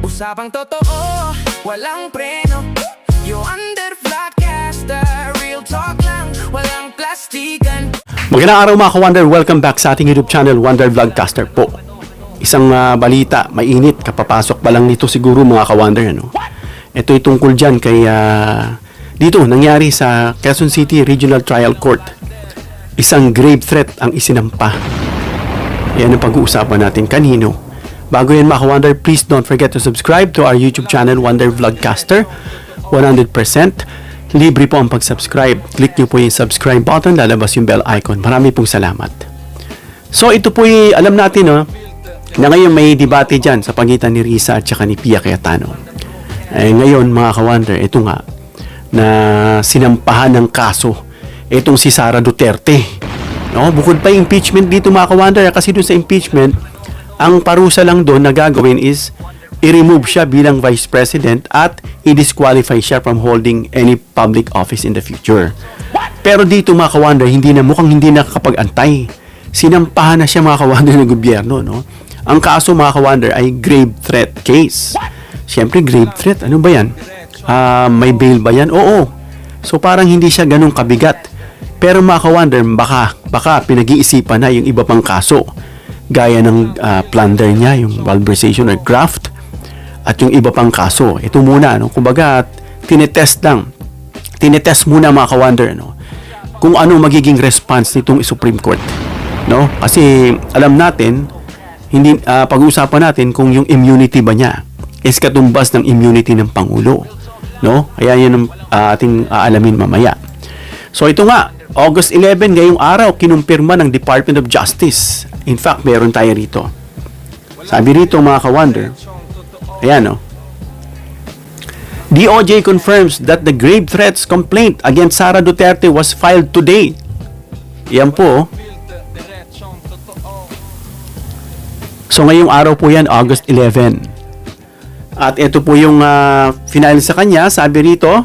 Usapang totoo, walang preno. You under vlogcaster, real talk lang, walang plastikan. Magandang araw mga ka-Wonder, welcome back sa ating YouTube channel, Wonder Vlogcaster po. Isang balita, mainit, kapapasok pa lang nito siguro mga ka-Wonder. Ano? Ito ay tungkol dyan kay, dito nangyari sa Quezon City Regional Trial Court. Isang grave threat ang isinampa. Yan ang pag-uusapan natin kanino. Bago yan mga ka-Wonder, please don't forget to subscribe to our YouTube channel, Wonder Vlogcaster. 100%. Libre po ang pag-subscribe. Click nyo po yung subscribe button, lalabas yung bell icon. Marami pong salamat. So ito po alam natin na ngayon may debate dyan sa pagitan ni Risa at saka ni Pia Cayetano. Ngayon mga ka-Wonder, ito nga na sinampahan ng kaso itong si Sara Duterte. No? Bukod pa yung impeachment dito mga ka-Wonder, kasi doon sa impeachment, ang parusa lang doon na gagawin is i-remove siya bilang Vice President at i-disqualify siya from holding any public office in the future. Pero dito mga ka-Wonder, mukhang hindi nakakapag-antay. Sinampahan na siya mga ka-Wonder ng gobyerno. No? Ang kaso mga ka-Wonder ay grave threat case. Siyempre grave threat, ano ba yan? May bail ba yan? Oo. So parang hindi siya ganun kabigat. Pero mga ka-Wonder, baka pinag-iisipan na yung iba pang kaso. Gaya ng plunder niya, yung malversation or graft, at yung iba pang kaso. Ito muna, no? Kumbaga, tinetest lang. Tinetest muna mga ka-Wonder, no? Kung ano magiging response nitong Supreme Court. No? Kasi alam natin, pag-uusapan natin kung yung immunity ba niya is katumbas ng immunity ng Pangulo. No? Kaya yun ang ating aalamin mamaya. So ito nga, August 11, ngayong araw, kinumpirma ng Department of Justice. In fact, meron tayo rito. Sabi rito mga ka-Wonder, ayan DOJ confirms that the grave threats complaint against Sara Duterte was filed today. Yan po. So ngayong araw po yan, August 11. At ito po yung final sa kanya, sabi rito,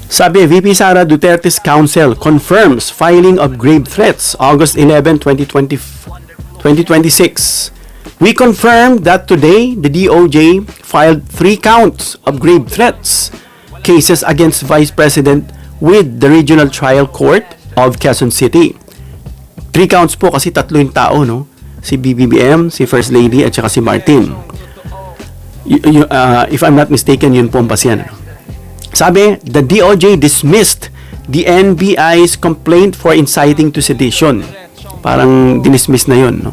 VP Sara Duterte's counsel confirms filing of grave threats August 11, 2026. We confirm that today the DOJ filed 3 counts of grave threats cases against Vice President with the Regional Trial Court of Quezon City. 3 counts po kasi 3 yung tao, no? Si BBM, si First Lady at saka si Martin. If I'm not mistaken, yun po ang pasyan. Sabi, the DOJ dismissed the NBI's complaint for inciting to sedition. Parang dinismiss na yun, no?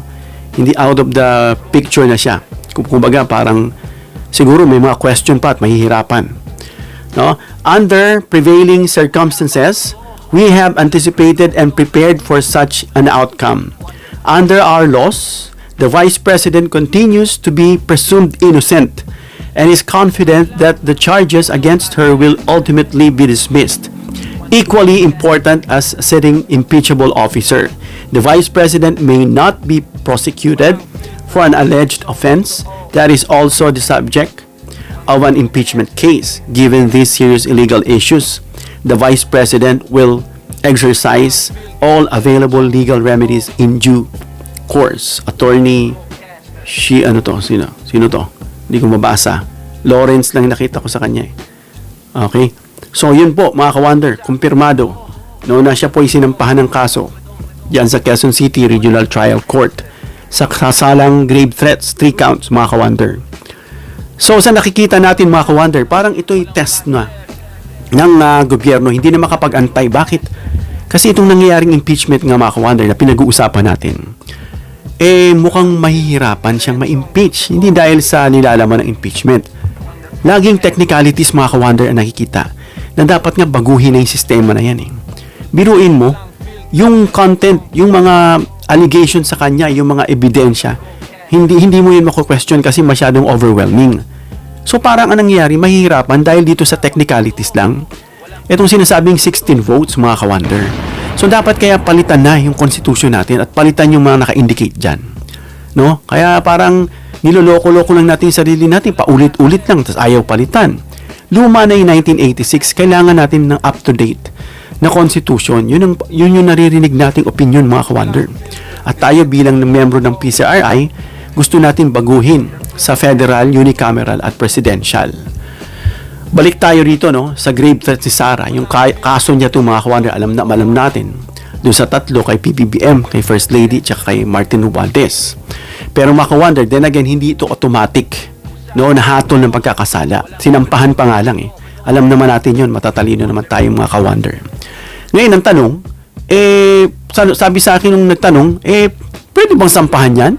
Hindi out of the picture na siya. Kumbaga, parang siguro may mga question pa at mahihirapan. No? Under prevailing circumstances, we have anticipated and prepared for such an outcome. Under our laws, the Vice President continues to be presumed innocent and is confident that the charges against her will ultimately be dismissed. Equally important as setting impeachable officer, the Vice President may not be prosecuted for an alleged offense that is also the subject of an impeachment case. Given these serious illegal issues, the Vice President will exercise all available legal remedies in due course. Attorney, sino to? Hindi ko mabasa. Lawrence lang nakita ko sa kanya. Okay? So, yun po, mga ka-Wonder, kumpirmado. Noon na siya po isinampahan ng kaso diyan sa Quezon City Regional Trial Court sa kasalang grave threats, 3 counts, mga ka-Wonder. So, sa nakikita natin, mga ka-Wonder, parang ito'y test na ng gobyerno. Hindi na makapag-antay. Bakit? Kasi itong nangyayaring impeachment nga, mga ka-Wonder, na pinag-uusapan natin, mukhang mahihirapan siyang ma-impeach. Hindi dahil sa nilalaman ng impeachment. Laging technicalities, mga ka-Wonder, ang nakikita na dapat nga baguhin na yung sistema na yan. Biruin mo, yung content, yung mga allegations sa kanya, yung mga ebidensya, hindi mo yun mako-question kasi masyadong overwhelming. So parang anong nangyayari, mahihirapan dahil dito sa technicalities lang. Itong sinasabing 16 votes, mga ka-Wonder. So dapat kaya palitan na yung constitution natin at palitan yung mga naka-indicate dyan. No? Kaya parang niloloko-loko lang natin yung sarili natin, paulit-ulit lang, tapos ayaw palitan. Luma na yung 1986, kailangan natin ng up-to-date na constitution. Yun yung naririnig nating opinion, mga ka-Wonder. At tayo bilang membro ng PCRI, gusto natin baguhin sa federal, unicameral at presidential. Balik tayo rito, no, sa grave threat si Sara. Yung kaso niya itong mga kawander, alam natin. Doon sa tatlo, kay PBBM, kay First Lady, tsaka kay Martin Romualdez. Pero mga kawander, then again, hindi ito automatic. No, nahatol ng pagkakasala. Sinampahan pa nga lang eh. Alam naman natin yun, matatalino naman tayo mga kawander. Ngayon, ang tanong, sabi sa akin nung nagtanong, pwede bang sampahan yan?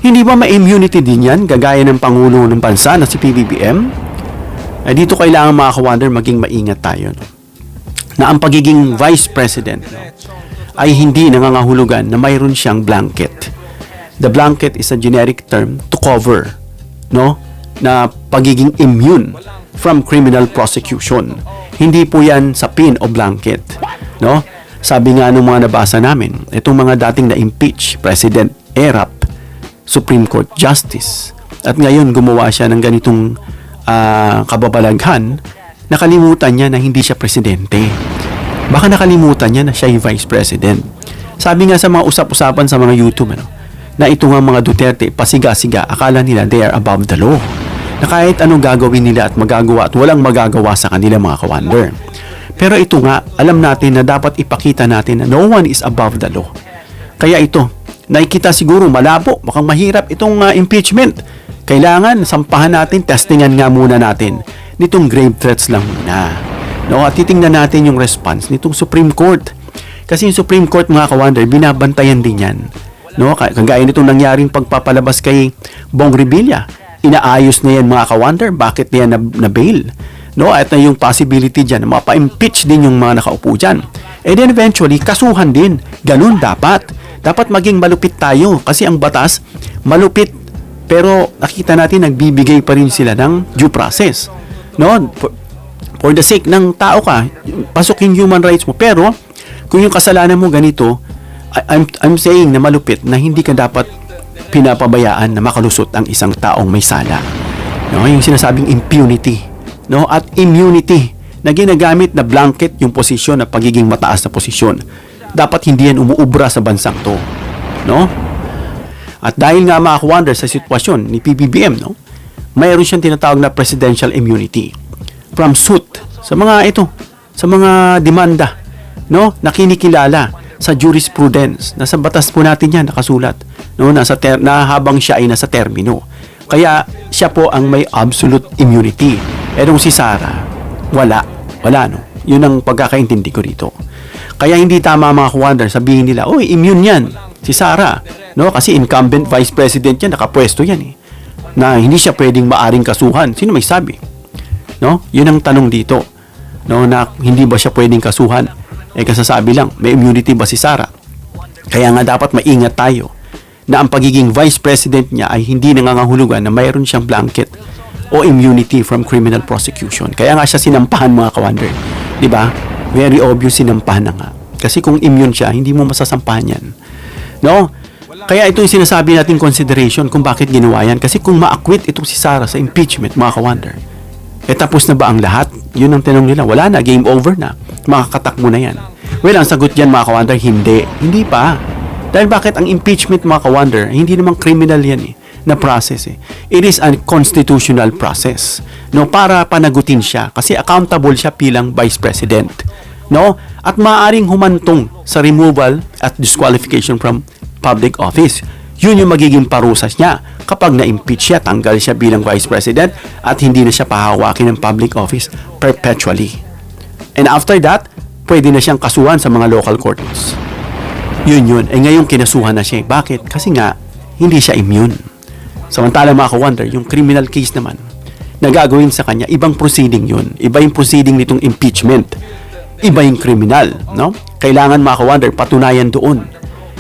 Hindi ba ma-immunity din yan, gagaya ng Pangulo ng Bansa na si PBBM? Dito kailangan mga kawander maging maingat tayo. No? Na ang pagiging Vice President, no, ay hindi nangangahulugan na mayroon siyang blanket. The blanket is a generic term to cover, no, na pagiging immune from criminal prosecution. Hindi po yan sa pin o blanket. No? Sabi nga ng mga nabasa namin, itong mga dating na-impeach, President Erap, Supreme Court Justice, at ngayon gumawa siya ng ganitong kababalaghan, nakalimutan niya na hindi siya presidente. Baka nakalimutan niya na siya yung Vice President. Sabi nga sa mga usap-usapan sa mga YouTube, na ito nga mga Duterte, pasiga-siga, akala nila they are above the law. Na kahit anong gagawin nila at magagawa at walang magagawa sa kanila mga kawander. Pero ito nga, alam natin na dapat ipakita natin na no one is above the law. Kaya ito, nakikita siguro malabo, mukhang mahirap itong impeachment. Kailangan sampahan natin, testingan nga muna natin nitong grave threats lang muna. No, at titingnan natin yung response nitong Supreme Court. Kasi yung Supreme Court mga kawander, binabantayan din yan. No, kagaya nitong nangyaring pagpapalabas kay Bong Revilla. Inaayos na yan mga kawander, bakit niya na bail? No, at yung possibility dyan, mapa-impeach din yung mga nakaupo dyan. And then eventually, kasuhan din. Ganun dapat. Dapat maging malupit tayo kasi ang batas, malupit. Pero nakita natin, nagbibigay pa rin sila ng due process. No, for the sake ng tao ka, pasok yung human rights mo. Pero, kung yung kasalanan mo ganito, I'm saying na malupit na hindi ka dapat pinapabayaan na makalusot ang isang taong may sala. No, yung sinasabing impunity, no, at immunity na ginagamit na blanket yung posisyon na pagiging mataas na posisyon. Dapat hindi yan umuubra sa bansang to. No? At dahil nga mga kawander sa sitwasyon ni PBBM, no, mayroon siyang tinatawag na presidential immunity from suit sa mga demanda, no, na kinikilala sa jurisprudence. Nasa batas po natin yan nakasulat, no, na habang siya ay nasa termino. Kaya siya po ang may absolute immunity. Etong si Sara, wala, no. Yun ang pagkakaintindi ko dito. Kaya hindi tama mga kawander sabihin nila, oy, immune yan si Sara, no, kasi incumbent vice president yan, nakapwesto yan eh, na hindi siya pwedeng maaring kasuhan. Sino may sabi? No? Yun ang tanong dito, no, na hindi ba siya pwedeng kasuhan? Kasasabi lang, may immunity ba si Sara? Kaya nga dapat maingat tayo na ang pagiging vice president niya ay hindi nangangahulugan na mayroon siyang blanket o immunity from criminal prosecution. Kaya nga siya sinampahan mga kawander. Diba? Very obvious sinampahan na nga. Kasi kung immune siya, hindi mo masasampahan yan. No? Kaya ito yung sinasabi natin consideration kung bakit ginawa yan. Kasi kung ma-acquit itong si Sara sa impeachment, mga kawander, tapos na ba ang lahat? Yun ang tanong nila. Wala na, game over na. Makakatakbo na yan. Well, ang sagot dyan mga kawander, hindi. Hindi pa. Dahil bakit ang impeachment mga kawander, hindi naman criminal yan eh, na process eh. It is a constitutional process. No, para panagutin siya kasi accountable siya bilang vice president. No? At maaaring humantong sa removal at disqualification from public office. Yun yung magiging parusas niya kapag na-impeach siya, tanggal siya bilang vice president at hindi na siya pahawakin ng public office perpetually. And after that, pwede na siyang kasuhan sa mga local courts. Yun. Ngayong kinasuhan na siya. Bakit? Kasi nga, hindi siya immune. Samantala mga ka-wonder, yung criminal case naman, na gagawin sa kanya, ibang proceeding yun. Iba yung proceeding nitong impeachment. Iba yung criminal. No? Kailangan mga ka-wonder, patunayan doon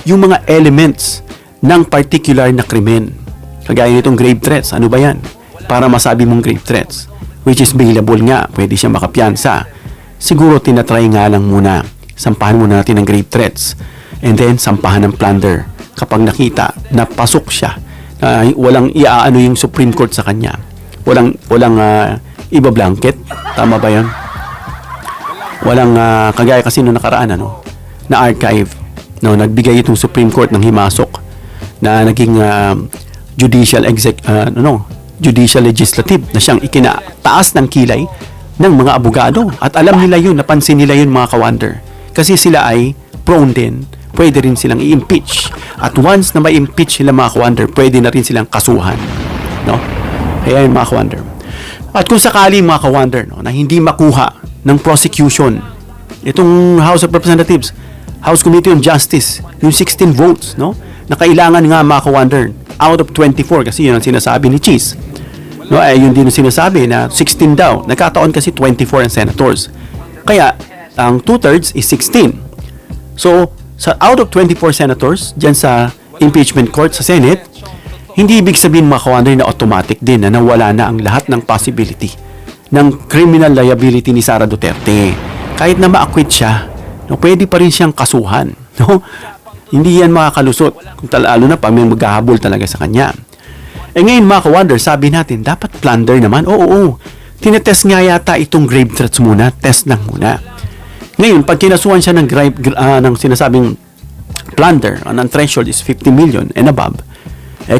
yung mga elements ng particular na krimen. Kagaya nitong grave threats. Ano ba yan? Para masabi mong grave threats. Which is bailable nga. Pwede siya makapiyansa. Siguro tinatry nga lang muna. Sampahan muna natin ng grave threats. And then, sampahan ng plunder. Kapag nakita na pasok siya, walang iaano yung Supreme Court sa kanya. Walang iba blanket. Tama ba yan? Walang, kagaya kasi nung nakaraan, na archive. No, nagbigay itong Supreme Court ng himasok na naging judicial legislative na siyang ikinataas ng kilay ng mga abogado. At alam nila yun, napansin nila yun mga ka-wonder. Kasi sila ay prone din, pwede rin silang i-impeach. At once na ma-impeach sila mga ka-wonder, pwede na rin silang kasuhan. No? Kaya yun mga ka-wonder. At kung sakali mga ka-wonder, no, na hindi makuha ng prosecution itong House of Representatives, House Committee on Justice, yung 16 votes, no, na kailangan nga mga ka-wonder out of 24, kasi yun ang sinasabi ni Cheese. No, yun din ang sinasabi na 16 daw. Nagkataon kasi 24 ang senators. Kaya, ang 2/3 is 16. So, out of 24 senators, dyan sa impeachment court sa Senate, hindi ibig sabihin mga ka-wonder na automatic din na nawala na ang lahat ng possibility ng criminal liability ni Sara Duterte. Kahit na ma-acquit siya, no, pwede pa rin siyang kasuhan. No? Hindi yan makakalusot. Kung lalo na pa may maghahabol talaga sa kanya. Ngayon mga ka-wonder, sabi natin, dapat plunder naman. Oo. Tinetest nga yata itong grave threats muna. Test lang muna. Ngayon, pag kinasuhan siya ng ng sinasabing plunder, ang threshold is 50 million and above,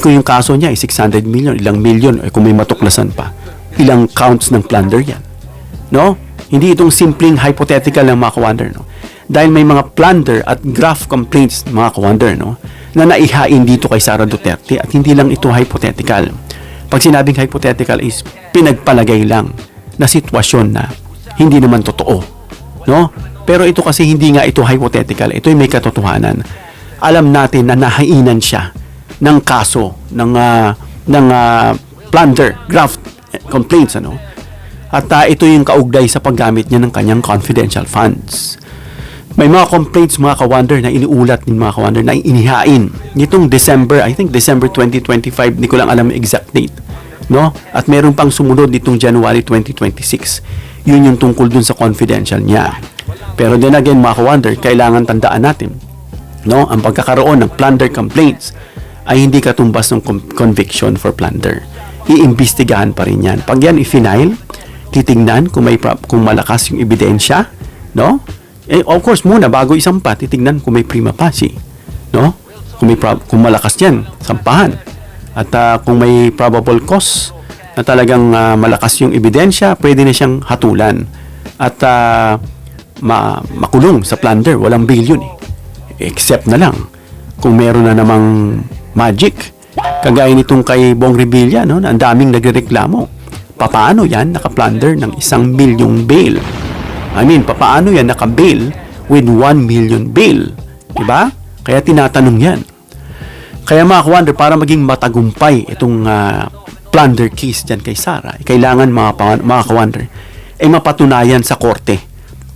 kung yung kaso niya ay 600 million, ilang million, kung may matuklasan pa, ilang counts ng plunder yan. No? Hindi itong simpleng hypothetical ng mga ka-wonder, no? Dahil may mga plunder at graft complaints mga ka-wonder, no, na naihain dito kay Sara Duterte, at hindi lang ito hypothetical. Pag sinabing hypothetical is pinagpalagay lang na sitwasyon na hindi naman totoo, no? Pero ito kasi hindi nga ito hypothetical, ito ay may katotohanan. Alam natin na nahainan siya ng kaso ng plunder, graft complaints, ano? At ito yung kaugnay sa paggamit niya ng kanyang confidential funds. May mga complaints mga ka-wonder na iniulat ng mga ka-wonder na inihain nitong December 2025, hindi ko lang alam exact date, no? At meron pang sumunod nitong January 2026. Yun yung tungkol dun sa confidential niya. Pero then again mga ka-wonder, kailangan tandaan natin, no, ang pagkakaroon ng plunder complaints ay hindi katumbas ng conviction for plunder. Iimbestigahan pa rin yan. Pag yan i-final, titingnan kung malakas yung ebidensya, no? Of course, muna, bago isampa, titignan kung may prima facie, no? Kung malakas yan, sampahan. At kung may probable cause na talagang malakas yung ebidensya, pwede na siyang hatulan. At makulong sa plunder, walang bail yun eh. Except na lang, kung meron na namang magic, kagaya nitong kay Bong Revilla, no? Na ang daming nagrereklamo. Paano yan naka-plunder ng 1 milyong bail? Paano yan naka-bail with 1 million bail? Diba? Kaya tinatanong yan. Kaya mga ka-wonder, para maging matagumpay itong plunder case dyan kay Sara, kailangan mga ka-wonder, mapatunayan sa korte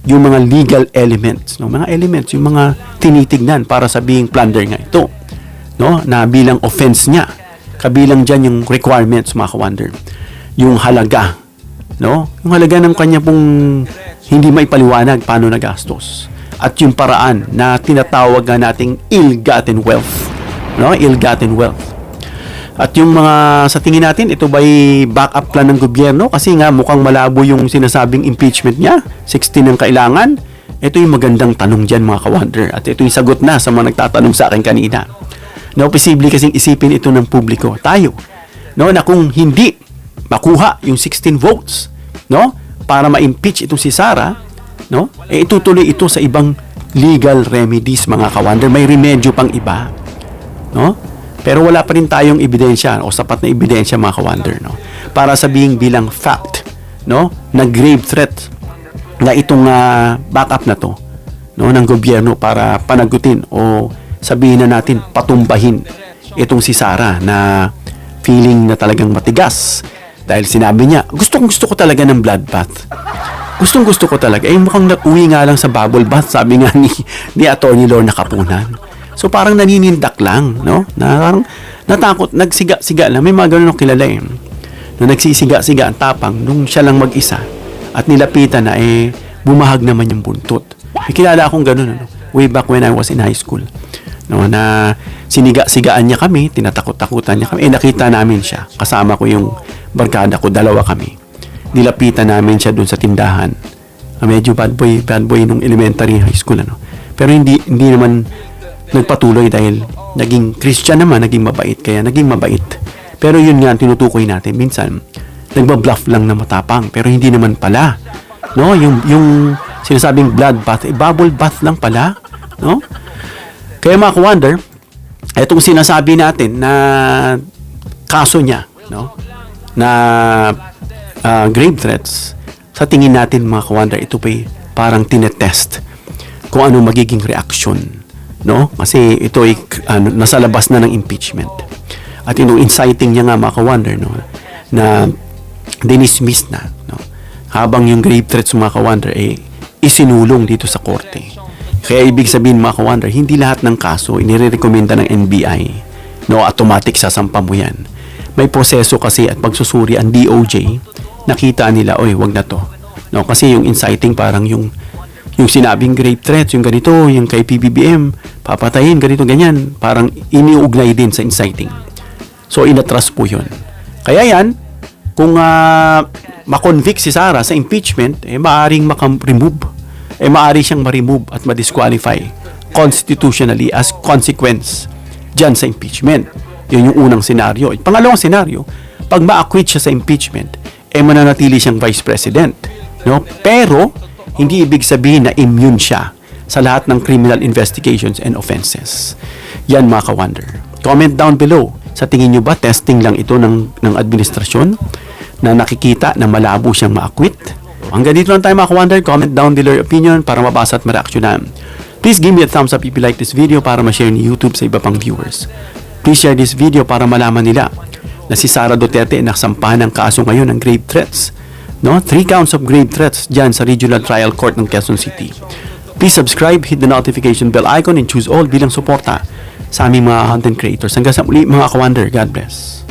yung mga legal elements. No? Mga elements, yung mga tinitignan para sabihing plunder nga ito. No? Na bilang offense niya. Kabilang dyan yung requirements, mga ka-wonder. Yung halaga. No? Yung halaga ng kanya pong hindi maipaliwanag paano nagastos. At yung paraan na tinatawag nga nating ill-gotten wealth. No? Ill-gotten wealth. At yung mga, sa tingin natin, ito ba'y backup plan ng gobyerno? Kasi nga mukhang malabo yung sinasabing impeachment niya. 16 ang kailangan. Ito yung magandang tanong dyan mga ka-wonder. At ito yung sagot na sa mga nagtatanong sa akin kanina. No, posible kasing isipin ito ng publiko. Tayo. No, na kung hindi makuha yung 16 votes, no, para ma-impeach itong si Sara, no, itutuloy ito sa ibang legal remedies mga ka-wonder. May remedyo pang iba, no? Pero wala pa rin tayong ebidensya o sapat na ebidensya mga ka-wonder, no, para sabihing bilang fact, no, na grave threat na itong backup na to, no, ng gobyerno para panagutin o sabihin na natin patumbahin itong si Sara na feeling na talagang matigas. Dahil sinabi niya, gusto ko talaga ng bloodbath. Gusto ko talaga. Mukhang uwi nga lang sa bubble bath, sabi nga ni Attorney Lorna Kapunan. So parang naninindak lang, no? Parang natakot, nagsiga-siga lang. May mga ganun kilala eh. Na nagsisiga-siga ang tapang nung siya lang mag-isa. At nilapitan na bumahag naman yung buntot. May kilala akong ganun, ano? Way back when I was in high school. No, na siniga-sigaan niya kami, tinatakot-takutan niya kami. Nakita namin siya. Kasama ko yung barkada ko, dalawa kami. Nilapitan namin siya dun sa tindahan. Medyo bad boy nung elementary high school, ano. Pero hindi naman nagpatuloy dahil naging Christian naman, naging mabait. Kaya naging mabait Pero yun nga, ang tinutukoy natin, minsan, nagbabluff lang na matapang, pero hindi naman pala. No? Yung sinasabing bloodbath, bubble bath lang pala. No? Kaya mga ka-wonder, itong sinasabi natin na kaso niya, no? Na grave threats, sa tingin natin mga ka-wonder, ito pa parang tinetest kung ano magiging reaction, no? Kasi ito ay nasa labas na ng impeachment. At yung inciting niya nga mga ka-wonder, no, na dinismiss na, no? Habang yung grave threats mga ka-wonder ay isinulong dito sa korte. Kaya ibig sabihin mga ka-wonder, hindi lahat ng kaso inirekomenda ng NBI, no, automatic sasampa mo yan. May proseso kasi at pagsusuri ang DOJ, nakita nila, oy, wag na to. No, kasi yung inciting parang yung sinabing grave threats, yung ganito, yung kay PBBM, papatayin, ganito, ganyan. Parang iniugnay din sa inciting. So, inatras po yun. Kaya yan, kung makonvict si Sara sa impeachment, maaaring remove. Maaari siyang ma-remove at ma-disqualify constitutionally as consequence dyan sa impeachment. Yun yung unang senaryo. Pangalawang senaryo, pag ma-acquit siya sa impeachment, mananatili siyang vice president. No? Pero, hindi ibig sabihin na immune siya sa lahat ng criminal investigations and offenses. Yan mga ka-wonder. Comment down below. Sa tingin nyo ba, testing lang ito ng administrasyon na nakikita na malabo siyang ma-acquit? Hanggang dito lang tayo mga ka-wonder. Comment down below your opinion para mabasa at ma-reaksyonan. Please give me a thumbs up if you like this video para ma-share ni YouTube sa iba pang viewers. Please share this video para malaman nila na si Sara Duterte ay nakasampahan ng kaso ngayon ng grave threats. No? 3 counts of grave threats dyan sa Regional Trial Court ng Quezon City. Please subscribe, hit the notification bell icon, and choose all bilang suporta sa aming mga content creators. Hanggang sa muli mga ka-wonder, God bless.